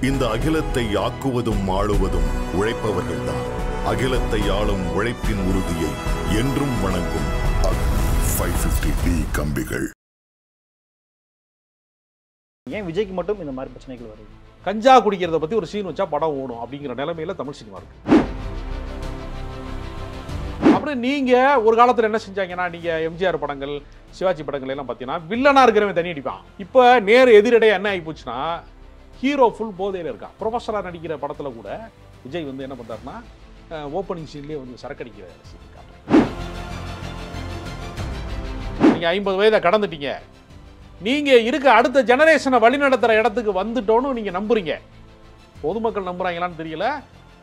இந்த அகிலத்தை ஆக்குவதும் ஆளுவதும் உழைப்பவர்கள்தான். அகிலத்தை ஆளும் உழைப்பின் உறுதியை என்றும் வணங்கும் 550 கம்பிகள். ஏன் விஜய்க்கு மட்டும் இந்த மாதிரி பிரச்சனைகள் வருது? கஞ்சா குடிக்கிறத பத்தி ஒரு சீன் வச்சா படம் ஓடும் அப்படிங்கிற நிலைமையில தமிழ் சினிமா இருக்கு. அப்புறம் நீங்க ஒரு காலத்துல என்ன செஞ்சாங்கன்னா, நீங்க எம்ஜிஆர் படங்கள், சிவாஜி படங்கள் எல்லாம் பார்த்தீங்கன்னா வில்லனா இருக்கிறவன் தண்ணி அடிப்பான். இப்போ நேர் எதிரடையா என்ன ஆகி போச்சுன்னா, ஹீரோ ஃபுல் போதையில இருக்கான். ப்ரொஃபஸரா நடிக்கிற படத்துல கூட விஜய் வந்து என்ன பண்றாருன்னா, ஓப்பனிங் சீன்லேயே வந்து சரக்கடிக்கிற சீன் காட்டுறாரு. நீங்க 50 வயதை கடந்துட்டீங்க, நீங்க இருக்க அடுத்த ஜெனரேஷனை வழிநடத்துற இடத்துக்கு வந்துட்டோன்னு நீங்க நம்புறீங்க. பொதுமக்கள் நம்புறாங்களான்னு தெரியல,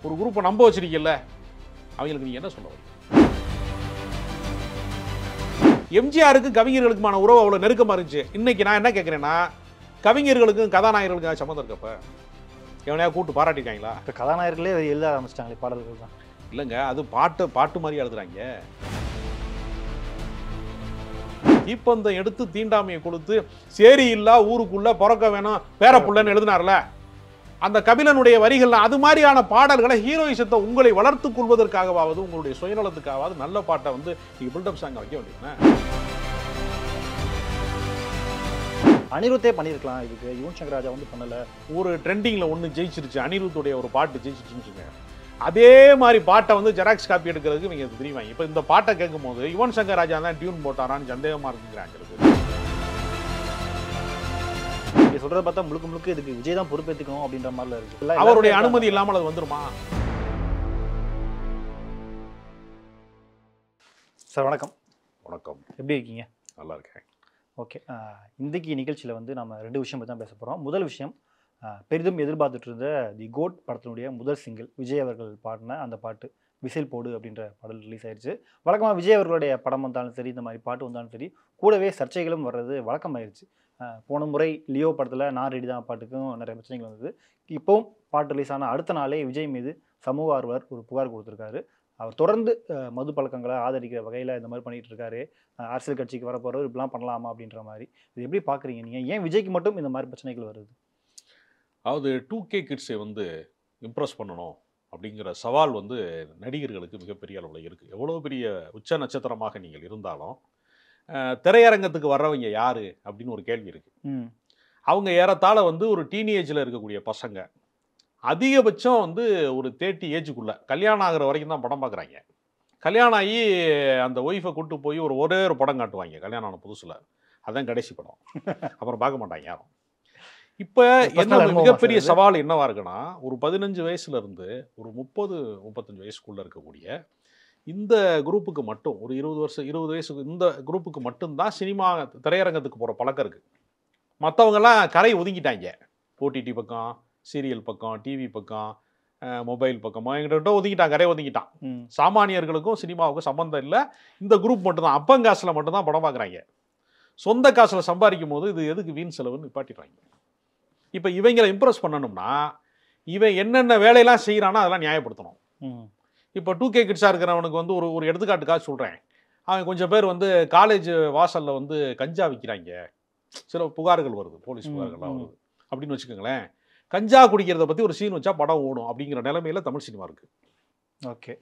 ஒரு குரூப்பை நம்ப வச்சிருக்கீங்கல்ல, அவங்களுக்கு நீங்க என்ன சொல்ல வரீங்க? எம்ஜிஆருக்கும் கவிஞர்களுக்குமான உறவு அவ்வளவு நெருக்கமா இருந்துச்சு. இன்னைக்கு நான் என்ன கேட்கிறேன்னா, கவிஞர்களுக்கும் கதாநாயகர்களுக்கும் சம்மந்தம் இருக்கப்ப எவனையா கூட்டு பாராட்டிருக்காங்களா? இப்போ கதாநாயகர்களே எழுத ஆரம்பிச்சிட்டாங்களே பாடல்கள் தான். இல்லைங்க, அது பாட்டு மாதிரி எழுதுறாங்க. தீப்பந்தம் எடுத்து தீண்டாமையை கொடுத்து சேரி இல்லா ஊருக்குள்ள பிறக்க வேணும் பேர புள்ளன்னு எழுதினார்ல, அந்த கபிலனுடைய வரிகள் அது மாதிரியான பாடல்களை ஹீரோயிசத்தை உங்களை வளர்த்துக் கொள்வதற்காகவாவது உங்களுடைய சுயநலத்துக்காவது நல்ல பாட்டை வந்து நீங்க பில்டப் சாங்க வைக்க வேண்டியது. அனிருத்தே பண்ணியிருக்கலாம், இதுக்கு யுவன் சங்கர் ராஜா வந்து பண்ணல. ஒரு ட்ரெண்டிங்ல ஒன்று ஜெயிச்சிருச்சு, அனிருத்துடைய ஒரு பாட்டு ஜெயிச்சிருச்சுன்னு. அதே மாதிரி பாட்டை வந்து ஜெராக்ஸ் காப்பி எடுக்கிறதுக்கு நீங்க தெரியுமா? இப்போ இந்த பாட்டை கேட்கும் போது யுவன் சங்கர் ராஜா தான் டியூன் போட்டாரான்னு சந்தேகமா இருக்குங்கிறாங்க. நீங்க சொல்றத பார்த்தா முழுக்க இதுக்கு விஜய் தான் பொறுப்பேற்றுக்கணும் அப்படின்ற மாதிரில இருக்கு. அவருடைய அனுமதி இல்லாமல் அது வந்துருமா? சார் வணக்கம். வணக்கம், எப்படி இருக்கீங்க? நல்லா இருக்கேன். ஓகே, இன்றைக்கி நிகழ்ச்சியில் வந்து நம்ம 2 விஷயம் பற்றி தான் பேச போகிறோம். முதல் விஷயம், பெரிதும் எதிர்பார்த்துட்டு இருந்த தி கோட் படத்தினுடைய முதல் சிங்கிள் விஜய் அவர்கள் பாடின அந்த பாட்டு விசில் போடு அப்படின்ற பாடல் ரிலீஸ் ஆயிடுச்சு. வழக்கமாக விஜய் அவர்களுடைய படம் வந்தாலும் சரி, இந்த மாதிரி பாட்டு வந்தாலும் சரி, கூடவே சர்ச்சைகளும் வர்றது வழக்கமாயிருச்சு. போன முறை லியோ படத்தில் நான் ரெடி தான் பாட்டுக்கும் நிறைய பிரச்சனைகள் வந்தது. இப்போவும் பாட்டு ரிலீஸ் ஆன அடுத்த நாளே விஜய் மீது சமூக ஆர்வலர் ஒரு புகார் கொடுத்துருக்காரு. அவர் தொடர்ந்து மது பழக்கங்களை ஆதரிக்கிற வகையில் இந்த மாதிரி பண்ணிகிட்டு இருக்காரு. அரசியல் கட்சிக்கு வரப்போகிறவர் இப்படிலாம் பண்ணலாமா அப்படின்ற மாதிரி. இது எப்படி பார்க்குறீங்க நீங்கள்? ஏன் விஜய்க்கு மட்டும் இந்த மாதிரி பிரச்சனைகள் வருது? அதாவது 2K கிட்ஸை வந்து இம்ப்ரெஸ் பண்ணணும் அப்படிங்கிற சவால் வந்து நடிகர்களுக்கு மிகப்பெரிய அளவில் இருக்குது. எவ்வளோ பெரிய உச்ச நட்சத்திரமாக நீங்கள் இருந்தாலும் திரையரங்கத்துக்கு வர்றவங்க யார் அப்படின்னு ஒரு கேள்வி இருக்குது. அவங்க ஏறத்தாழ வந்து ஒரு டீனேஜில் இருக்கக்கூடிய பசங்க, அதிகபட்சம் வந்து ஒரு 30 ஏஜுக்குள்ளே கல்யாணம் ஆகிற வரைக்கும் தான் படம் பார்க்குறாங்க. கல்யாணம் ஆகி அந்த ஒய்ஃபை கூப்பிட்டு போய் ஒரே ஒரு படம் காட்டுவாங்க கல்யாணம் ஆன புதுசில், அதுதான் கடைசி படம். அப்புறம் பார்க்க மாட்டாங்க யாரும். இப்போ என்ன மிகப்பெரிய சவால் என்னவா இருக்குன்னா, ஒரு 15 வயசுலேருந்து ஒரு 30-35 வயசுக்குள்ளே இருக்கக்கூடிய இந்த குரூப்புக்கு மட்டும், ஒரு 20 வயசுக்கு இந்த குரூப்புக்கு மட்டும்தான் சினிமா திரையரங்கத்துக்கு போகிற பழக்கம் இருக்குது. மற்றவங்கெல்லாம் கரை ஒதுங்கிட்டாங்க. ஓடிடி பக்கம், சீரியல் பக்கம், டிவி பக்கம், மொபைல் பக்கமாக எங்கிட்ட ஒதுங்கிட்டான், கரை ஒதுங்கிட்டான். சாமானியர்களுக்கும் சினிமாவுக்கும் சம்மந்தம் இல்லை. இந்த குரூப் மட்டும்தான் அப்பங்காசில் மட்டும்தான் படம் பார்க்குறாங்க. சொந்த காசில் சம்பாதிக்கும் போது இது எதுக்கு வீண் செலவுன்னு நிப்பாட்டிடுறாங்க. இப்போ இவங்களை இம்ப்ரெஸ் பண்ணணும்னா இவன் என்னென்ன வேலையெல்லாம் செய்கிறானோ அதெல்லாம் நியாயப்படுத்தணும். இப்போ 2K கிட்ஸாக இருக்கிறவனுக்கு வந்து ஒரு எடுத்துக்காட்டுக்காக சொல்கிறேன். அவன் கொஞ்சம் பேர் வந்து காலேஜ் வாசலில் வந்து கஞ்சா விற்கிறாங்க, சில புகார்கள் வருது, போலீஸ் புகார்கள்லாம் வருது அப்படின்னு வச்சுக்கோங்களேன். கஞ்சா குடிக்கிறத பற்றி ஒரு சீன் வச்சா படம் ஓடும் அப்படிங்கிற நிலைமையில் தமிழ் சினிமா இருக்குது. ஓகே,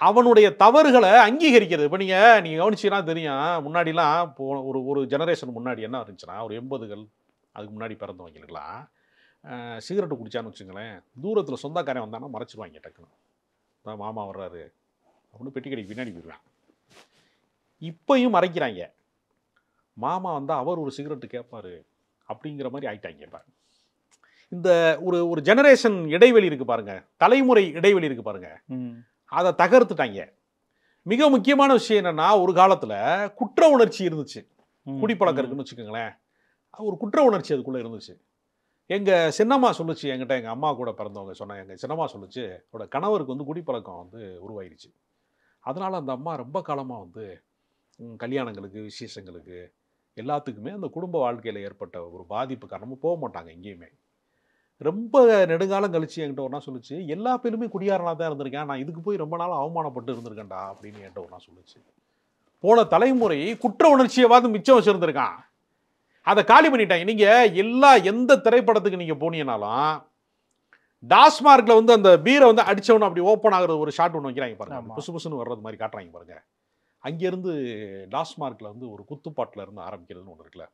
அவனுடைய தவறுகளை அங்கீகரிக்கிறது. இப்போ நீங்கள் கவனிச்சிங்கன்னா தெரியும், முன்னாடிலாம் ஒரு ஜெனரேஷன் முன்னாடி என்ன இருந்துச்சுன்னா, ஒரு 80கள் அதுக்கு முன்னாடி பிறந்தவங்களுக்கெல்லாம் சிகரெட்டு குடிச்சான்னு வச்சுங்களேன், தூரத்தில் சொந்தக்காரன் வந்தாங்கன்னா மறைச்சிடுவாங்க. டக்குன்னு தான் மாமா வர்றாரு அப்படின்னு பெட்டி கடைக்கு பின்னாடி போயிடுவான். இப்பையும் மறைக்கிறாங்க. மாமா வந்தால் அவர் ஒரு சிகரெட்டு கேட்பாரு அப்படிங்கிற மாதிரி ஆயிட்டாங்க. இப்போ இந்த ஒரு ஜெனரேஷன் இடைவெளி இருக்குது பாருங்க, தலைமுறை இடைவெளி இருக்குது பாருங்க, அதை தகர்த்துட்டாங்க. மிக முக்கியமான விஷயம் என்னன்னா, ஒரு காலத்தில் குற்ற உணர்ச்சி இருந்துச்சு, குடிப்பழக்கம் இருக்குன்னு வச்சுக்கோங்களேன். ஒரு குற்ற உணர்ச்சி அதுக்குள்ளே இருந்துச்சு. எங்கள் சின்னம்மா சொல்லுச்சு, என்கிட்ட எங்கள் அம்மா கூட பிறந்தவங்க சொன்னாங்க, எங்கள் சின்னம்மா சொல்லுச்சு, அவரோட கணவருக்கு வந்து குடிப்பழக்கம் வந்து உருவாயிருச்சு. அதனால் அந்த அம்மா ரொம்ப காலமாக வந்து கல்யாணங்களுக்கு, விசேஷங்களுக்கு, எல்லாத்துக்குமே அந்த குடும்ப வாழ்க்கையில் ஏற்பட்ட ஒரு பாதிப்பு காரணமாக போக மாட்டாங்க எங்கேயுமே. ரொம்ப நெடுங்காலம் கழிச்சு என்கிட்ட ஒன்றா சொல்லிச்சு, எல்லா பேருமே குடியாரனாக தான் இருந்திருக்கேன், நான் இதுக்கு போய் ரொம்ப நாள் அவமானப்பட்டு இருந்திருக்கேன்டா அப்படின்னு என்கிட்ட ஒன்றா சொல்லிச்சு. போன தலைமுறை குற்ற உணர்ச்சியவாது மிச்சம் வச்சுருந்துருக்கான். அதை காலி பண்ணிட்டாங்க. நீங்கள் எந்த திரைப்படத்துக்கு நீங்கள் போனீங்கனாலும் டாஸ்மார்க்ல வந்து அந்த பீரை வந்து அடிச்சவன அப்படி ஓப்பன் ஆகுறது ஒரு ஷாட் ஒன்று வைக்கிறாங்க பாருங்க, புசு புசுன்னு வர்றது மாதிரி காட்டுறாங்க பாருங்க. அங்கேருந்து டாஸ்மார்க்ல வந்து ஒரு குத்துப்பாட்டில் இருந்து ஆரம்பிக்கிறதுன்னு ஒன்று இருக்குல்ல,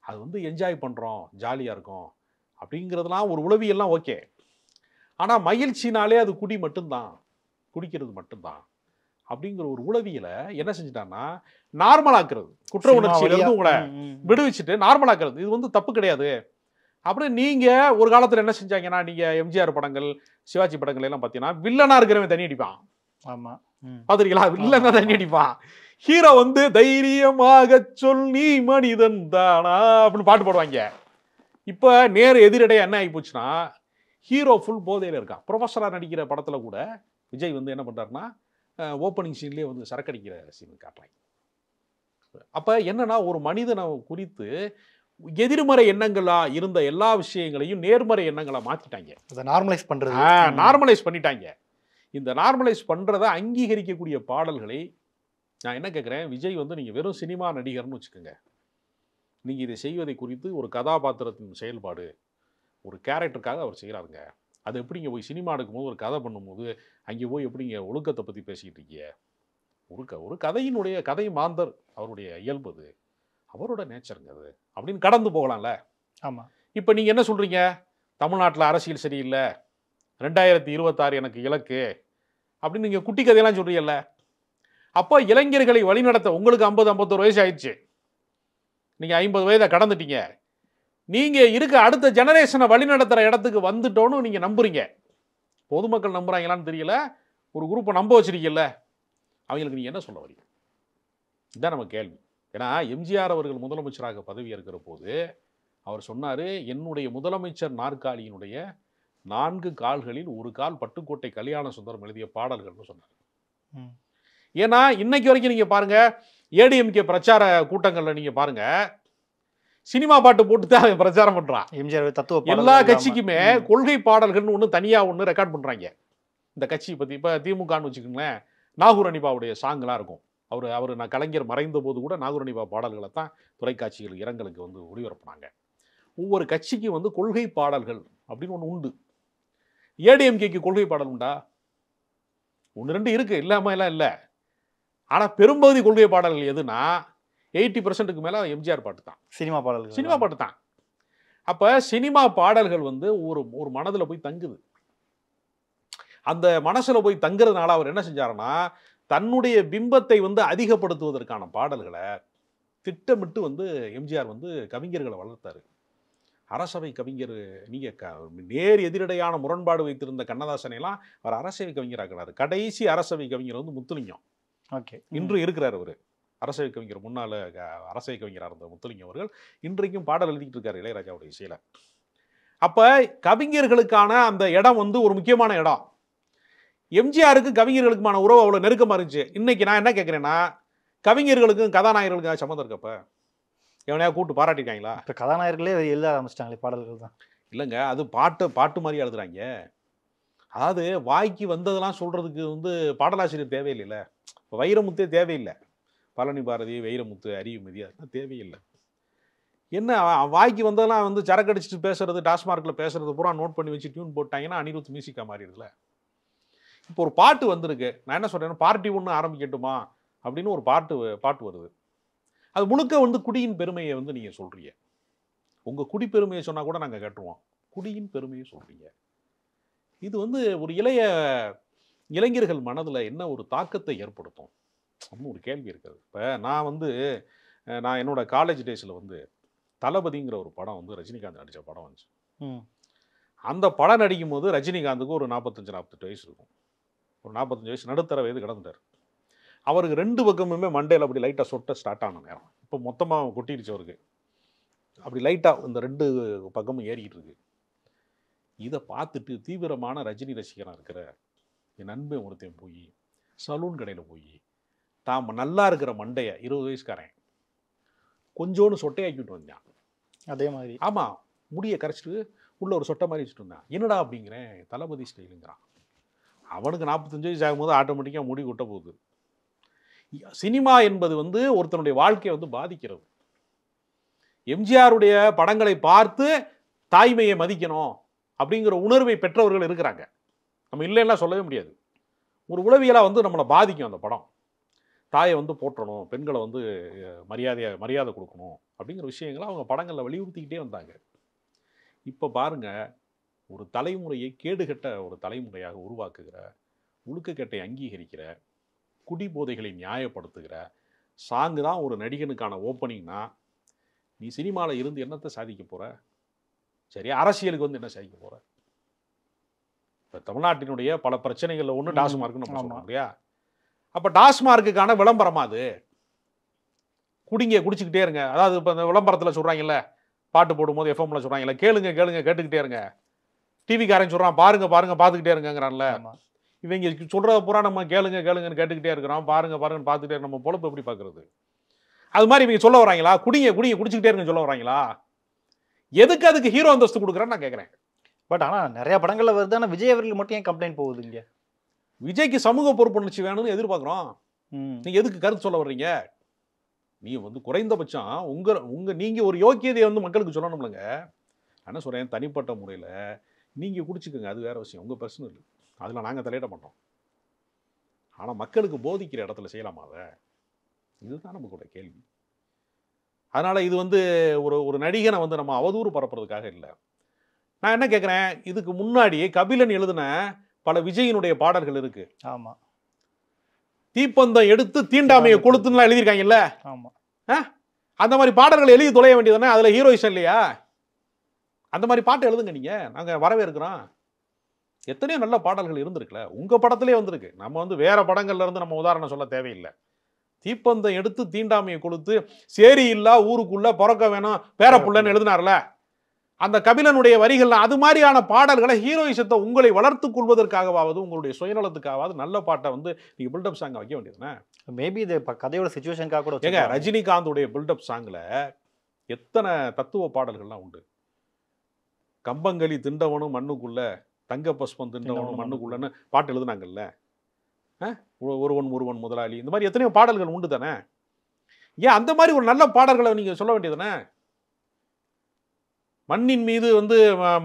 அது வந்து என்ஜாய் பண்ணுறோம், ஜாலியாக இருக்கும் அப்படிங்கிறதுலாம் ஒரு உளவியெல்லாம் ஓகே. ஆனால் மகிழ்ச்சினாலே அது குடிக்கிறது மட்டும்தான் அப்படிங்கிற ஒரு உளவியலை என்ன செஞ்சுட்டான்னா நார்மலாக்குறது, குற்ற உணர்ச்சியிலிருந்து உங்களை விடுவிச்சுட்டு நார்மலாக்குறது. இது வந்து தப்பு கிடையாது. அப்புறம் நீங்கள் ஒரு காலத்தில் என்ன செஞ்சாங்கன்னா, நீங்கள் எம்ஜிஆர் படங்கள், சிவாஜி படங்கள் எல்லாம் பார்த்தீங்கன்னா வில்லனா இருக்கிறவன் தண்ணி அடிப்பான். ஆமாம், பார்த்துருக்கீங்களா? வில்லனா தண்ணி அடிப்பான். ஹீரோ வந்து தைரியமாக சொல் நீ மனிதன் தானா அப்படின்னு பாட்டு பாடுவாங்க. இப்போ எதிரடையாக என்ன ஆகி போச்சுன்னா, ஹீரோ ஃபுல் போதையில் இருக்கான். ப்ரொஃபஸராக நடிக்கிற படத்தில் கூட விஜய் வந்து என்ன பண்ணுறாருன்னா, ஓப்பனிங் சீன்லேயே வந்து சரக்கடிக்கிற சீன் காட்டுறாங்க. அப்போ என்னன்னா, ஒரு மனிதனை குறித்து எதிர்மறை எண்ணங்களா இருந்த எல்லா விஷயங்களையும் நேர்மறை எண்ணங்களா மாத்திட்டாங்க. அதை நார்மலைஸ் பண்றது, நார்மலைஸ் பண்ணிட்டாங்க. இந்த நார்மலைஸ் பண்றதை அங்கீகரிக்கக்கூடிய பாடல்களை நான் என்ன கேட்குறேன், விஜய் வந்து நீங்கள் வெறும் சினிமா நடிகர்னு வச்சுக்கோங்க, நீங்கள் இதை செய்வதை குறித்து ஒரு கதாபாத்திரத்தின் செயல்பாடு, ஒரு கேரக்டருக்காக அவர் செய்கிறாருங்க. அது எப்படிங்க போய் சினிமா எடுக்கும்போது ஒரு கதை பண்ணும்போது அங்கே போய் எப்படிங்க ஒழுக்கத்தை பற்றி பேசிக்கிட்டு இருக்கீங்க? ஒரு கதையினுடைய கதை மாந்தர், அவருடைய இயல்பு அது, அவரோட நேச்சருங்க அது அப்படின்னு கடந்து போகலாம்ல. ஆமாம். இப்போ நீங்கள் என்ன சொல்கிறீங்க, தமிழ்நாட்டில் அரசியல் சரியில்லை, 2026 எனக்கு இலக்கு அப்படின்னு நீங்கள் குட்டி கதையெல்லாம் சொல்கிறீங்கல்ல. அப்போ இளைஞர்களை வழிநடத்த உங்களுக்கு 50-51 வயசு ஆயிடுச்சு, நீங்கள் 50 வயதை கடந்துட்டீங்க, நீங்கள் இருக்க அடுத்த ஜெனரேஷனை வழிநடத்துகிற இடத்துக்கு வந்துட்டோன்னு நீங்கள் நம்புறீங்க. பொதுமக்கள் நம்புறாங்களான்னு தெரியல, ஒரு குரூப்பை நம்ப வச்சிருக்கீங்கல்ல, அவங்களுக்கு நீங்கள் என்ன சொல்ல வரீங்க? இதுதான் நம்ம கேள்வி. ஏன்னா எம்ஜிஆர் அவர்கள் முதலமைச்சராக பதவி ஏற்கிற போது அவர் சொன்னார், என்னுடைய முதலமைச்சர் நாற்காலியினுடைய 4 கால்களில் ஒரு கால் பட்டுக்கோட்டை கல்யாண சுந்தரம் எழுதிய பாடல்கள்னு சொன்னார். ஏன்னா இன்னைக்கு வரைக்கும் நீங்கள் பாருங்க, ஏடிஎம்கே பிரச்சார கூட்டங்களில் நீங்கள் பாருங்க, சினிமா பாட்டு போட்டு தான் அவன் பிரச்சாரம் பண்ணுறான். எம்ஜிஆர் தத்துவ எல்லா கட்சிக்குமே கொள்கை பாடல்கள்னு ஒன்று தனியாக ஒன்று ரெக்கார்ட் பண்ணுறாங்க. இந்த கட்சி பற்றி இப்போ திமுகன்னு வச்சுக்கோங்களேன், நாகூர் அனிபாவுடைய சாங்லாம் இருக்கும். அவர் நான் கலைஞர் மறைந்த போது கூட நாகூர் அனிபா பாடல்களை தான் தொலைக்காட்சிகள் இரங்கலுக்கு வந்து ஒளிபரப்புனாங்க. ஒவ்வொரு கட்சிக்கும் வந்து கொள்கை பாடல்கள் அப்படின்னு ஒன்று உண்டு. ஏடிஎம்கேக்கு கொள்கை பாடல் உண்டா? 1-2 இருக்கு, இல்லாமல் எல்லாம் இல்லை. ஆனால் பெரும்பகுதி கொள்கை பாடல்கள் எதுனா 80% மேலே எம்ஜிஆர் பாட்டு தான், சினிமா பாட்டு தான். அப்போ சினிமா பாடல்கள் வந்து ஒரு மனதில் போய் தங்குது. அந்த மனசில் போய் தங்குறதுனால அவர் என்ன செஞ்சாருன்னா, தன்னுடைய பிம்பத்தை வந்து அதிகப்படுத்துவதற்கான பாடல்களை திட்டமிட்டு வந்து எம்ஜிஆர் வந்து கவிஞர்களை வளர்த்தாரு. அரசவை கவிஞர், நேர் எதிரடையான முரண்பாடு வைத்திருந்த கண்ணதாசனையெல்லாம் அவர் அரசவை கவிஞராக்கிறாரு. கடைசி அரசவை கவிஞர் வந்து முத்துலிங்கம். ஓகே, இன்று இருக்கிறார் அவர் அரசவை கவிஞர், முன்னால அரசவை கவிஞராக இருந்த முத்துலிங்கம் அவர்கள் இன்றைக்கும் பாடல் எழுதிட்டு இருக்காரு இளையராஜாவுடைய இசையில. அப்ப கவிஞர்களுக்கான அந்த இடம் வந்து ஒரு முக்கியமான இடம். எம்ஜிஆருக்கு கவிஞர்களுக்குமான உறவு அவ்வளோ நெருக்கமாக இருந்துச்சு. இன்னைக்கு நான் என்ன கேட்குறேன்னா, கவிஞர்களுக்கும் கதாநாயகர்களுக்கும் சம்மந்தம் இருக்கப்ப எவனையா கூப்பிட்டு பாராட்டிருக்காங்களா? இப்போ கதாநாயகர்களே எழுத ஆரம்பிச்சிட்டாங்களே பாடல்கள் தான். இல்லைங்க, அது பாட்டு மாதிரி எழுதுறாங்க. அதாவது வாய்க்கு வந்ததெல்லாம் சொல்றதுக்கு வந்து பாடலாசிரியர் தேவையில்லைல்ல. இப்போ வைரமுத்தே தேவையில்லை, பழனி பாரதி, வைரமுத்து, அறிவுமதி, அதெல்லாம் தேவையில்லை. என்ன வாய்க்கு வந்ததெல்லாம் வந்து சரக்கு அடிச்சுட்டு பேசுறது, டாஸ்மார்க்கில் பேசுறது பூரா நோட் பண்ணி வச்சு டியூன் போட்டாங்கன்னா அனிருத் மியூசிக்காக மாறிடுதுல. இப்போ ஒரு பாட்டு வந்திருக்கு, நான் என்ன சொல்றேன்னா, பார்ட்டி ஒன்று ஆரம்பிக்கட்டுமா அப்படின்னு ஒரு பாட்டு வருது. அது முழுக்க வந்து குடியின் பெருமையை வந்து நீங்கள் சொல்கிறீங்க. உங்கள் குடி பெருமையை சொன்னால் கூட நாங்கள் கேட்டுருவோம், குடியின் பெருமையை சொல்கிறீங்க. இது வந்து ஒரு இளைஞர்கள் மனதில் என்ன ஒரு தாக்கத்தை ஏற்படுத்தும் அப்படின்னு ஒரு கேள்வி இருக்குது. இப்போ நான் என்னோட காலேஜ் டேஸில் வந்து தளபதிங்கிற ஒரு படம் வந்து ரஜினிகாந்த் நடித்த படம் வந்துச்சு. அந்த படம் நடிக்கும் போது ரஜினிகாந்துக்கு ஒரு 45-48 வயசு இருக்கும். ஒரு 45 வயசு நடுத்தர வயது கடந்துட்டார். அவருக்கு 2 பக்கமுமே மண்டையில் அப்படி லைட்டாக சொட்ட ஸ்டார்ட் ஆன நேரம். இப்போ மொத்தமாக கொட்டிடுச்சு அவருக்கு. அப்படி லைட்டாக இந்த 2 பக்கமும் ஏறிக்கிட்டு இருக்கு. இதை பார்த்துட்டு தீவிரமான ரஜினி ரசிகனாக இருக்கிற என் நண்பன் ஒருத்தன் போய் சலூன் கடையில் போய் தான் நல்லா இருக்கிற மண்டையை 20 வயசுக்காரன் கொஞ்சோன்னு சொட்டையாக்கிட்டு வந்தான். அதே மாதிரி ஆமாம், முடியை கரைச்சிட்டு உள்ள ஒரு சொட்டை மாதிரி வச்சுட்டு வந்தான். என்னடா அப்படிங்கிறேன், தளபதி ஸ்டைலுங்கிறான். அவனுக்கு 45 வயசு ஆகும்போது ஆட்டோமேட்டிக்காக முடி கொட்ட போகுது. சினிமா என்பது வந்து ஒருத்தனுடைய வாழ்க்கையை வந்து பாதிக்கிறது. எம்ஜிஆருடைய படங்களை பார்த்து தாய்மையை மதிக்கணும் அப்படிங்கிற உணர்வை பெற்றவர்கள் இருக்கிறாங்க. நம்ம இல்லைன்னா சொல்லவே முடியாது. ஒரு உளவியலாக வந்து நம்மளை பாதிக்கும் அந்த படம். தாயை வந்து போற்றணும், பெண்களை வந்து மரியாதை கொடுக்கணும் அப்படிங்கிற விஷயங்களை அவங்க படங்களில் வலியுறுத்திக்கிட்டே வந்தாங்க. இப்போ பாருங்க, ஒரு தலைமுறையை கேடுகட்ட ஒரு தலைமுறையாக உருவாக்குகிற, ஒழுக்கக்கட்டை அங்கீகரிக்கிற, குடி போதைகளை நியாயப்படுத்துகிற சாங்கு தான் ஒரு நடிகனுக்கான ஓப்பனிங்னா, நீ சினிமாவில் இருந்து என்னத்தை சாதிக்க போற? சரி, அரசியலுக்கு வந்து என்ன சாதிக்க போற? இப்போ தமிழ்நாட்டினுடைய பல பிரச்சனைகளில் ஒன்று டாஸ்மார்க்னு நம்ம சொல்றோம் இல்லையா? அப்போ டாஸ்மார்க்குக்கான விளம்பரமா அது? குடிச்சுக்கிட்டே இருங்க. அதாவது இப்போ இந்த விளம்பரத்தில் சொல்கிறாங்கல்ல, பாட்டு போடும்போது எஃப்எம்ல சொல்கிறாங்கல்ல, கேளுங்க கேட்டுக்கிட்டே இருங்க. டிவிக்காரன் சொல்கிறான் பாருங்க பார்த்துக்கிட்டே இருங்கிறான்ல. இவங்க சொல்கிறத பூரா நம்ம கேளுங்கன்னு கேட்டுக்கிட்டே இருக்கிறோம், பாருங்கன்னு பார்த்துக்கிட்டே நம்ம பொழப்பு எப்படி பார்க்குறது? அது மாதிரி இவங்க சொல்ல வராங்களா? குடிச்சுக்கிட்டே இருங்கன்னு சொல்ல வராங்களா? எதுக்கு அதுக்கு ஹீரோ அந்தஸ்து கொடுக்குறேன்னு நான் கேட்குறேன். பட் ஆனால் நிறைய படங்களில் வருது. ஆனால் விஜய் அவர்கள் மட்டும் ஏன் கம்ப்ளைண்ட் போகுதுங்க? விஜய்க்கு சமூக பொறுப்புணர்ச்சி வேணும்னு எதிர்பார்க்குறோம். நீங்கள் எதுக்கு கருத்து சொல்ல வர்றீங்க? நீ வந்து குறைந்தபட்சம் நீங்கள் ஒரு யோக்கியதையை வந்து மக்களுக்கு சொல்லணும்லங்க. என்ன சொல்கிறேன், தனிப்பட்ட முறையில் நீங்கள் குடிச்சுக்கோங்க, அது வேறு விஷயம், உங்கள் பர்சனல், அதில் நாங்கள் தலையிட மாட்டோம். ஆனால் மக்களுக்கு போதிக்கிற இடத்துல செய்யலாமா அதை? இதுதான் நமக்கு கேள்வி. அதனால் இது வந்து ஒரு நடிகனை வந்து நம்ம அவதூறு பரப்புறதுக்காக இல்லை. நான் என்ன கேட்குறேன், இதுக்கு முன்னாடி கபிலன் எழுதின பல விஜயினுடைய பாடல்கள் இருக்கு. ஆமாம். தீப்பந்தம் எடுத்து தீண்டாமையை கொளுத்துன்னு எழுதியிருக்காங்கல்ல. ஆமாம். அந்த மாதிரி பாடல்கள் எழுதி தொலைய வேண்டியதானே? அதில் ஹீரோயிசம் இல்லையா? அந்த மாதிரி பாட்டு எழுதுங்க, நீங்கள், நாங்கள் வரவேற்கிறோம். எத்தனையோ நல்ல பாடல்கள் இருந்திருக்குல்ல, உங்கள் படத்திலே வந்திருக்கு. நம்ம வந்து வேற படங்கள்ல இருந்து நம்ம உதாரணம் சொல்ல தேவையில்லை. தீப்பந்தம் எடுத்து தீண்டாமையை கொடுத்து சேரி இல்லா ஊருக்குள்ள பிறக்க வேணும் பேரப்புள்ளன்னு எழுதினார்ல, அந்த கபிலனுடைய வரிகள், அது மாதிரியான பாடல்களை ஹீரோயிசத்தை உங்களை வளர்த்துக் கொள்வதற்காகவாவது, உங்களுடைய சுயநலத்துக்காவது நல்ல பாட்டை வந்து நீங்க பில்டப் சாங் வைக்க வேண்டியதுதானே? மேபி இது கதையோட சிச்சுவேஷனுக்காக கூட. ஏங்க, ரஜினிகாந்துடைய பில்டப் சாங்ல எத்தனை தத்துவ பாடல்கள்லாம் உண்டு. கம்பங்களி திண்டவனும் மண்ணுக்குள்ள, தங்க பஸ்பம் திண்டவனும் மண்ணுக்குள்ளன்னு பாட்டு எழுதுனாங்கல்ல. ஒருவன் முதலாளி, இந்த மாதிரி எத்தனையோ பாடல்கள் உண்டு தானே? ஏன் அந்த மாதிரி ஒரு நல்ல பாடல்களை நீங்க சொல்ல வேண்டியதுதானே? மண்ணின் மீது வந்து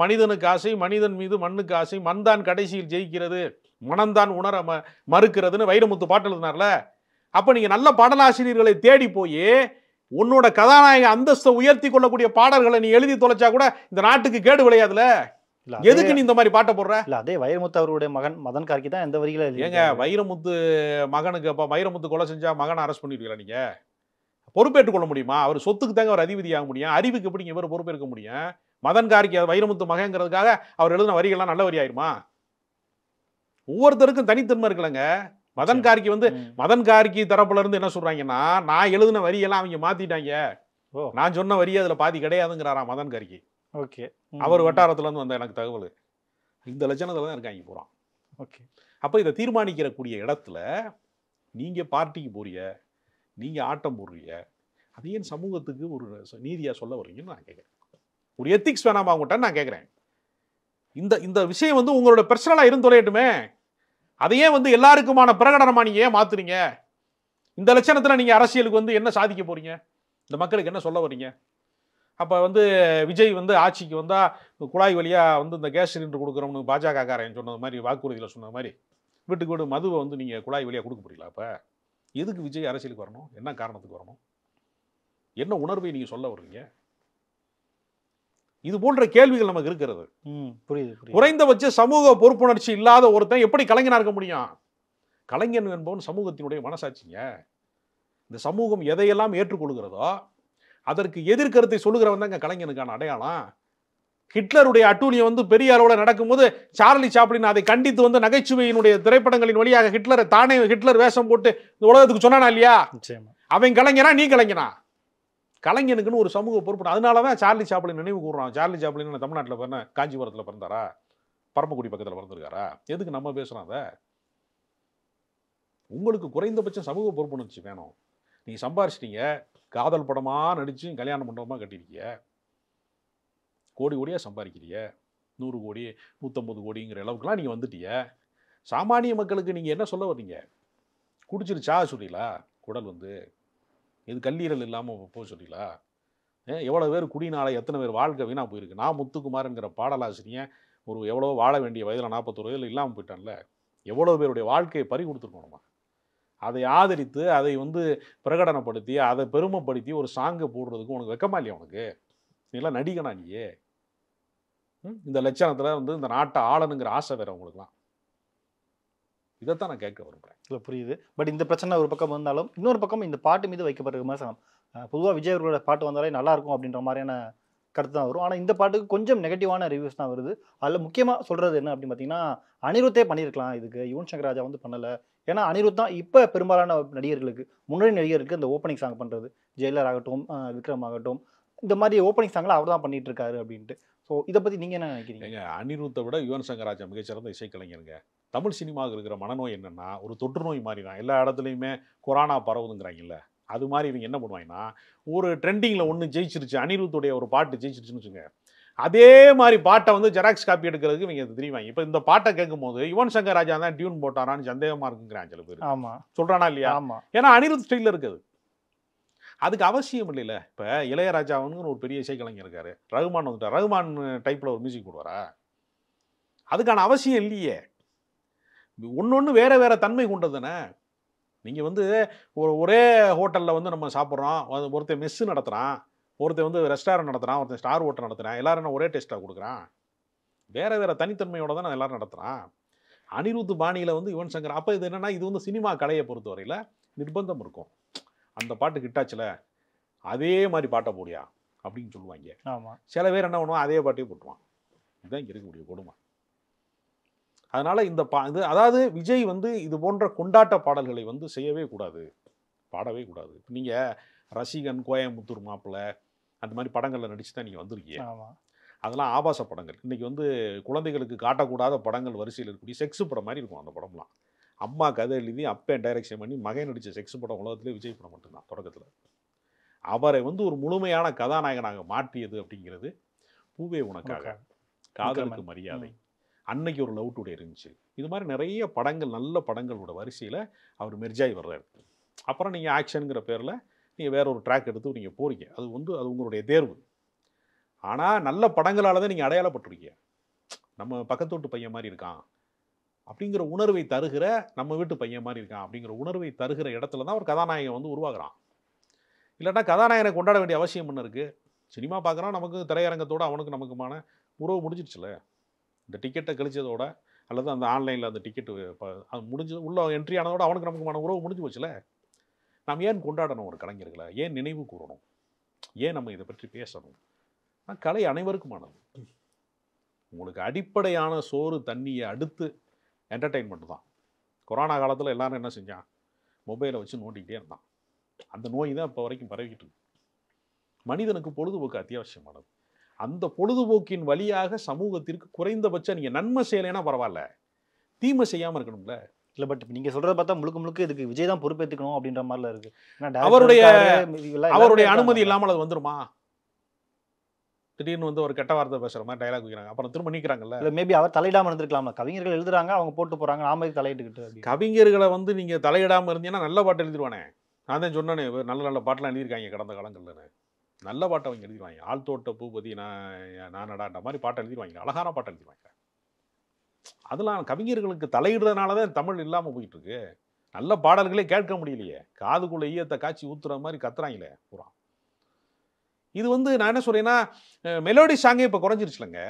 மனிதனுக்கு ஆசை, மனிதன் மீது மண்ணுக்கு ஆசை, மண்தான் கடைசியில் ஜெயிக்கிறது, மனம்தான் உணர மறுக்கிறதுன்னு வைரமுத்து பாட்டு எழுதினார்ல. அப்ப நீங்க நல்ல பாடலாசிரியர்களை தேடி போய் உன்னோட கதாநாயக அந்தஸ்தை உயர்த்தி கொள்ளக்கூடிய பாடல்களை நீ எழுதி தொலைச்சா கூட இந்த நாட்டுக்கு கேடு விளையாதுல. எதுக்கு நீ இந்த மாதிரி பாட்டை போடுற? இல்ல, அதே வைரமுத்து அவருடைய மகன் மதன் கார்கி தான் எந்த வரிகளை ஏங்க, வைரமுத்து மகனுக்கு அப்ப வைரமுத்து கொலை செஞ்சா மகனை அரெஸ்ட் பண்ணிடுவீங்களா? நீங்க பொறுப்பேற்றுக் கொள்ள முடியுமா? அவர் சொத்துக்கு தாங்க அவர் அதிபதி ஆக முடியும், அறிவுக்கு எப்படி இவர் பொறுப்பேற்க முடியும்? மதன் கார்கி வைரமுத்து மகங்கிறதுக்காக அவர் எழுதின வரிகள்லாம் நல்ல வரி ஆயிருமா? ஒவ்வொருத்தருக்கும் தனித்தன்மை இருக்குல்லங்க. மதன் கார்கி வந்து மதன் கார்கி தரப்புல இருந்து என்ன சொல்றாங்கன்னா, நான் எழுதின வரியெல்லாம் அவங்க மாத்திட்டாங்க, நான் சொன்ன வரி அதுல பாதி கிடையாதுங்கிறாராம் மதன் கார்கி. ஓகே, அவர் வட்டாரத்துல இருந்து வந்த எனக்கு தகவல். இந்த லட்சணத்துல தான் இருக்காங்க போறான். ஓகே. அப்ப இதை தீர்மானிக்கிற கூடிய இடத்துல நீங்க பார்ட்டிக்கு போறீங்க, நீங்க ஆட்டம் போடுறீங்க, அதையே சமூகத்துக்கு ஒரு நீதியா சொல்ல வர்றீங்கன்னு நான் கேட்கிறேன். ஒரு எத்திக்ஸ் வேணாமா அவங்ககிட்ட நான் கேட்கிறேன். இந்த விஷயம் வந்து உங்களோட பர்சனலா இருந்து தொலையட்டுமே, அதையே வந்து எல்லாருக்குமான பிரகடனமா நீங்க ஏன் மாத்துறீங்க? இந்த லட்சணத்துல நீங்க அரசியலுக்கு வந்து என்ன சாதிக்க போறீங்க? இந்த மக்களுக்கு என்ன சொல்ல வர்றீங்க? அப்ப வந்து விஜய் வந்து ஆட்சிக்கு வந்தா குழாய் வழியா வந்து இந்த கேஸ் சிலிண்டர் கொடுக்குறோம்னு பாஜக காரன் சொன்னது மாதிரி, வாக்குறுதியில் சொன்னது மாதிரி வீட்டுக்கு வீடு மதுவை வந்து நீங்க குழாய் வழியா கொடுக்க போறீங்களா? அப்ப எதுக்கு விஜய் அரசியலுக்கு வரணும்? என்ன காரணத்துக்கு வரணும்? என்ன உணர்வை நீங்க சொல்ல வர்றீங்க? இது போன்ற கேள்விகள் நமக்கு இருக்கிறது. புரியுது. குறைந்தபட்ச சமூக பொறுப்புணர்ச்சி இல்லாத ஒருத்தன் எப்படி கலைஞனா இருக்க முடியும்? கலைஞன் என்பவன் சமூகத்தினுடைய மனசாட்சிங்க. இந்த சமூகம் எதையெல்லாம் ஏற்றுக்கொள்கிறதோ அதற்கு எதிர்கருத்தை சொல்லுகிறவன் தான் கலைஞனுக்கான அடையாளம். ஹிட்லருடைய அட்டூழியம் வந்து பெரிய அளவில் நடக்கும்போது சார்லி சாப்ளின் அதை கண்டித்து வந்து நகைச்சுவையினுடைய திரைப்படங்களின் வழியாக ஹிட்லர் வேஷம் போட்டு இந்த உலகத்துக்கு சொன்னானா இல்லையா? அவன் கலைஞனா, நீ கலைஞனா? கலைஞனுக்குன்னு ஒரு சமூக பொறுப்பு. அதனாலதான் சார்லி சாப்ளின் நினைவு கூறுறான். சார்லி சாப்ளின் தமிழ்நாட்டில் பிறந்த காஞ்சிபுரத்தில் பிறந்தாரா, பரமக்குடி பக்கத்தில் பிறந்திருக்காரா? எதுக்கு நம்ம பேசுறோம் அதை? உங்களுக்கு குறைந்தபட்சம் சமூக பொறுப்புணர்ச்சி வேணும். நீங்க சம்பாரிச்சிட்டீங்க, காதல் படமா நடிச்சு கல்யாண மண்டபமா கட்டிருக்கீங்க, கோடி கோடியா சம்பாதிக்கிறீங்க, 100 கோடி 150 கோடிங்கிற அளவுக்குலாம் நீங்க வந்துட்டீங்க. சாமானிய மக்களுக்கு நீங்க என்ன சொல்ல வர்றீங்க? குடிச்சிருச்சா சொல்றீங்களா? குடல் வந்து இது கல்லீரல் இல்லாமல் போக சொல்றீங்களா? எவ்வளோ பேர் குடினால எத்தனை பேர் வாழ்க்கை வீணாக போயிருக்கு. நான் முத்துக்குமார்ங்கிற பாடலாசிரியன் ஒரு எவ்வளோ வாழ வேண்டிய வயதில் 41 வயதில் இல்லாமல் போயிட்டான்ல. எவ்வளோ பேருடைய வாழ்க்கையை பறி கொடுத்துருக்கோம் நம்ம. அதை ஆதரித்து அதை வந்து பிரகடனப்படுத்தி அதை பெருமைப்படுத்தி ஒரு சாங்கை போடுறதுக்கு உனக்கு வெக்கமா இல்லையா? உனக்கு நீலாம் நடிகனா நீயே? இந்த லட்சணத்தில் வந்து இந்த நாட்டை ஆளணுங்கிற ஆசை வேற உங்களுக்குலாம். இதைத்தான் நான் கேட்க விரும்புகிறேன். இல்லை, புரியுது. பட் இந்த பிரச்சனை ஒரு பக்கம் வந்தாலும் இன்னொரு பக்கம் இந்த பாட்டு மீது வைக்கப்படுற விமர்சனம், பொதுவாக விஜய் அவர்களோட பாட்டு வந்தாலே நல்லா இருக்கும் அப்படின்ற மாதிரியான கருத்து தான் வரும். ஆனால் இந்த பாட்டுக்கு கொஞ்சம் நெகட்டிவான ரிவ்யூஸ் தான் வருது. அதில் முக்கியமாக சொல்கிறது என்ன அப்படின்னு பார்த்தீங்கன்னா, அனிருத்தே பண்ணியிருக்கலாம் இதுக்கு, யுவன் சங்கர் ராஜா வந்து பண்ணலை. ஏன்னா அனிருத் தான் இப்போ பெரும்பாலான நடிகர்களுக்கு, முன்னணி நடிகருக்கு இந்த ஓப்பனிங் சாங் பண்ணுறது. ஜெயிலர் ஆகட்டும், விக்ரம் ஆகட்டும், இந்த மாதிரி ஓப்பனிங் சாங்லாம் அவர் தான் பண்ணிட்டு இருக்காரு அப்படின்ட்டு. ஸோ இதை பற்றி நீங்கள் என்ன நினைக்கிறீங்க? அனிருத்தை விட யுவன் சங்கர் ராஜா மிகச்சிறந்த இசைக்கலைஞருங்க. தமிழ் சினிமாவுக்கு இருக்கிற மனநோய் என்னென்னா, ஒரு தொற்று நோய் மாதிரி தான். எல்லா இடத்துலையுமே கொரோனா பரவுதுங்கிறாங்கல்ல, அது மாதிரி இவங்க என்ன பண்ணுவாங்கன்னா, ஒரு ட்ரெண்டிங்கில் ஒன்று ஜெயிச்சிருச்சு, அனிருத்துடைய ஒரு பாட்டு ஜெயிச்சிருச்சுன்னு வச்சுங்க, அதே மாதிரி பாட்டை வந்து ஜெராக்ஸ் காப்பி எடுக்கிறதுக்கு இவங்க தெரியுவாங்க. இப்போ இந்த பாட்டை கேட்கும் போது யுவன் சங்கர் ராஜா தான் டியூன் போட்டாரான்னு சந்தேகமாக இருக்குங்கிறாங்க சில பேர். ஆமாம், சொல்கிறானா இல்லையா? ஆமாம். ஏன்னா அனிருத் ஸ்டைலில் இருக்குது. அதுக்கு அவசியம் இல்லைல்ல. இப்போ இளையராஜாவுன்னு ஒரு பெரிய இசைக்கலைஞர் இருக்காரு, ரகுமான் வந்துட்டார், ரகுமான் டைப்பில் ஒரு மியூசிக் போடுவாரா? அதுக்கான அவசியம் இல்லையே. ஒன்று வேற வேற தன்மை கொண்டதுன்னு. நீங்கள் வந்து ஒரே ஹோட்டலில் வந்து நம்ம சாப்பிட்றோம், ஒருத்தர் மெஸ்ஸு நடத்துகிறான், ஒருத்தர் வந்து ரெஸ்டாரண்ட் நடத்துகிறான், ஒருத்தர் ஸ்டார் ஹோட்டல் நடத்துகிறான், எல்லாரும் என்ன ஒரே டேஸ்ட்டாக கொடுக்குறான்? வேற வேற தனித்தன்மையோட தான் எல்லாரும் நடத்துகிறான். அனிருத் பாணியில் வந்து யுவன் சங்கர். அப்போ இது என்னென்னா, இது வந்து சினிமா கலையை பொறுத்தவரையில் நிர்பந்தம் இருக்கும். அந்த பாட்டு கிட்டாச்சுல அதே மாதிரி பாட்டை போடியா அப்படின்னு சொல்லுவாங்க. ஆமாம். சில பேர் என்ன பண்ணுவான், அதே பாட்டே போட்டுவான். இதுதான் இங்கே இருக்கக்கூடிய கொடுமை. அதனால் இந்த இது அதாவது விஜய் வந்து இது போன்ற கொண்டாட்ட பாடல்களை வந்து செய்யவே கூடாது, பாடவே கூடாது. நீங்கள் ரசிகன், கோயம்புத்தூர் மாப்பிள்ளை, அந்த மாதிரி படங்களில் நடிச்சு தான் நீங்கள் வந்திருக்கீங்க. அதெல்லாம் ஆபாச படங்கள். இன்றைக்கி வந்து குழந்தைகளுக்கு காட்டக்கூடாத படங்கள் வரிசையில் இருக்கக்கூடிய செக்ஸு படம் மாதிரி இருக்கும் அந்த படம்லாம். அம்மா கதை எழுதி அப்பேன் டைரக்ஷன் பண்ணி மகன் நடித்த செக்ஸ் படம் உலகத்திலே விஜய் படம் மட்டும்தான் தொடக்கத்தில். அவரை வந்து ஒரு முழுமையான கதாநாயகனாக மாற்றியது அப்படிங்கிறது பூவே உனக்காக, காதலுக்கு மரியாதை, அன்னைக்கு ஒரு லவ் டுடே இருந்துச்சு. இது மாதிரி நிறைய படங்கள், நல்ல படங்களோட வரிசையில் அவர் மெர்ஜாய் வர்றாரு. அப்புறம் நீங்கள் ஆக்ஷனுங்கிற பேரில் நீங்கள் வேற ஒரு ட்ராக் எடுத்து நீங்கள் போகிறீங்க. அது வந்து அது உங்களுடைய தேர்வு. ஆனால் நல்ல படங்களால் தான் நீங்கள் அடையாளப்பட்டிருக்கீங்க. நம்ம பக்கத்து வீட்டு பையன் மாதிரி இருக்கான் அப்படிங்கிற உணர்வை தருகிற, நம்ம வீட்டு பையன் மாதிரி இருக்கான் அப்படிங்கிற உணர்வை தருகிற இடத்துல தான் ஒரு கதாநாயகன் வந்து உருவாகிறான். இல்லைன்னா கதாநாயகனை கொண்டாட வேண்டிய அவசியம் என்ன இருக்குது? சினிமா பார்க்குறான், நமக்கு திரையரங்கத்தோடு அவனுக்கு நமக்குமான உறவு முடிஞ்சிடுச்சுல. இந்த டிக்கெட்டை கழிச்சதோட அல்லது அந்த ஆன்லைனில் அந்த டிக்கெட்டு அது முடிஞ்சு உள்ள என்ட்ரி ஆனதோட அவனுக்கு நமக்குமான உறவு முடிஞ்சு போச்சுல. நாம் ஏன் கொண்டாடணும் ஒரு கலைஞர்களை? ஏன் நினைவு கூறணும்? ஏன் நம்ம இதை பற்றி பேசணும்? கலை அனைவருக்குமானது. உங்களுக்கு அடிப்படையான சோறு தண்ணியை அடுத்து என்டர்டெயின்மெண்ட் தான். கொரோனா காலத்தில் எல்லாரும் என்ன செஞ்சான்? மொபைலை வச்சு நோண்டிக்கிட்டே இருந்தான். அந்த நோய் தான் இப்போ வரைக்கும் பரவிக்கிட்டு இருக்கு. மனிதனுக்கு பொழுதுபோக்கு அத்தியாவசியமானது. அந்த பொழுதுபோக்கின் வழியாக சமூகத்திற்கு குறைந்தபட்சம் நீங்கள் நன்மை செய்யலைன்னா பரவாயில்ல, தீமை செய்யாமல் இருக்கணும்ல. இல்லை, பட் நீங்கள் சொல்கிறத பார்த்தா முழுக்க முழுக்க இதுக்கு விஜய் தான் பொறுப்பேற்றுக்கணும் அப்படின்ற மாதிரிலாம் இருக்குது. அவருடைய அனுமதி இல்லாமல் அது வந்துருமா? திடீர்னு வந்து ஒரு கெட்ட வார்த்தை பேசுகிற மாதிரி டைலாக் வைக்கிறாங்க, அப்புறம் திரும்ப நீக்கிறாங்கல்ல. இல்லை, மேபி அவர் தலையிடாமல் இருந்திருக்கலாம்ல. கவிஞர்கள் எழுதுறாங்க, அவங்க போட்டு போகிறாங்க, நாம தலையிட்டுக்கிட்டு. கவிஞர்களை வந்து நீங்கள் தலையிடாமல் இருந்தீங்கன்னா நல்ல பாட்டு எழுதிடுவானே. நான் தான் சொன்னேனே, நல்ல நல்ல பாட்டெலாம் எழுதியிருக்காங்க கடந்த காலங்கள்லன்னு. நல்ல பாட்டை அவங்க எழுதிடுவாங்க. ஆழ்தோட்ட பூபதி நானடான்ற மாதிரி பாட்டை எழுதிடுவாங்க, அழகான பாட்டை எழுதிடுவாங்க. அதெல்லாம் கவிஞர்களுக்கு தலையிடுறதுனால தான் தமிழ் இல்லாமல் போயிட்டு இருக்கு. நல்ல பாடல்களே கேட்க முடியலையே. காதுக்குள்ளே ஈயத்தை காய்ச்சி ஊற்றுற மாதிரி கத்துறாங்களே பூரா. இது வந்து நான் என்ன சொல்கிறேன்னா, மெலோடி சாங்கே இப்போ குறைஞ்சிருச்சுலங்க.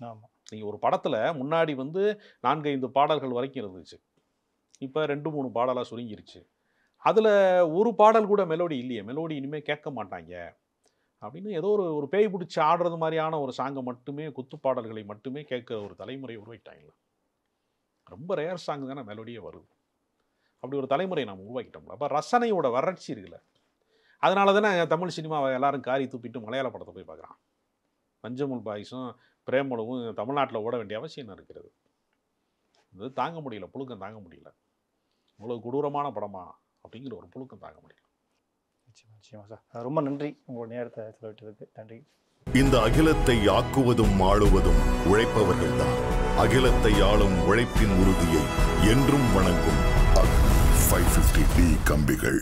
ஆமாம். நீங்கள் ஒரு படத்தில் முன்னாடி வந்து 4-5 பாடல்கள் வரைக்கும் இருந்துச்சு, இப்போ 2-3 பாடலாக சுருங்கிருச்சு. அதில் ஒரு பாடல் கூட மெலோடி இல்லையே. மெலோடி இனிமேல் கேட்க மாட்டாங்க அப்படின்னு ஏதோ ஒரு பேய் பிடிச்சி ஆடுறது மாதிரியான ஒரு சாங்கை மட்டுமே, குத்து பாடல்களை மட்டுமே கேட்குற ஒரு தலைமுறை உருவாக்கிட்டாங்களா. ரொம்ப ரேர் சாங் தானே மெலோடியே வருது. அப்படி ஒரு தலைமுறையை நம்ம உருவாக்கிட்டோம்ல. அப்போ ரசனையோட வறட்சி இருக்குல்ல. அதனால தானே தமிழ் சினிமாவை எல்லாரும் காரி தூப்பிட்டு மலையாள படத்தை போய் பார்க்குறான். பஞ்சமுல் பாய்ஸும் பிரேமலுவும் தமிழ்நாட்டில் ஓட வேண்டிய அவசியம் என்ன இருக்கிறது? இது தாங்க முடியல, புழுக்கம் தாங்க முடியல. இவ்வளோ கொடூரமான படமா அப்படிங்கிற ஒரு புழுக்கம் தாங்க முடியல. நிச்சயமா சார், ரொம்ப நன்றி உங்களோட நேரத்தை செலவிட்டதுக்கு. நன்றி. இந்த அகிலத்தை ஆக்குவதும் ஆளுவதும் உழைப்பவர்கள்தான். அகிலத்தை ஆளும் உழைப்பின் உறுதியை என்றும் வணங்கும் 550 கம்பிகள்.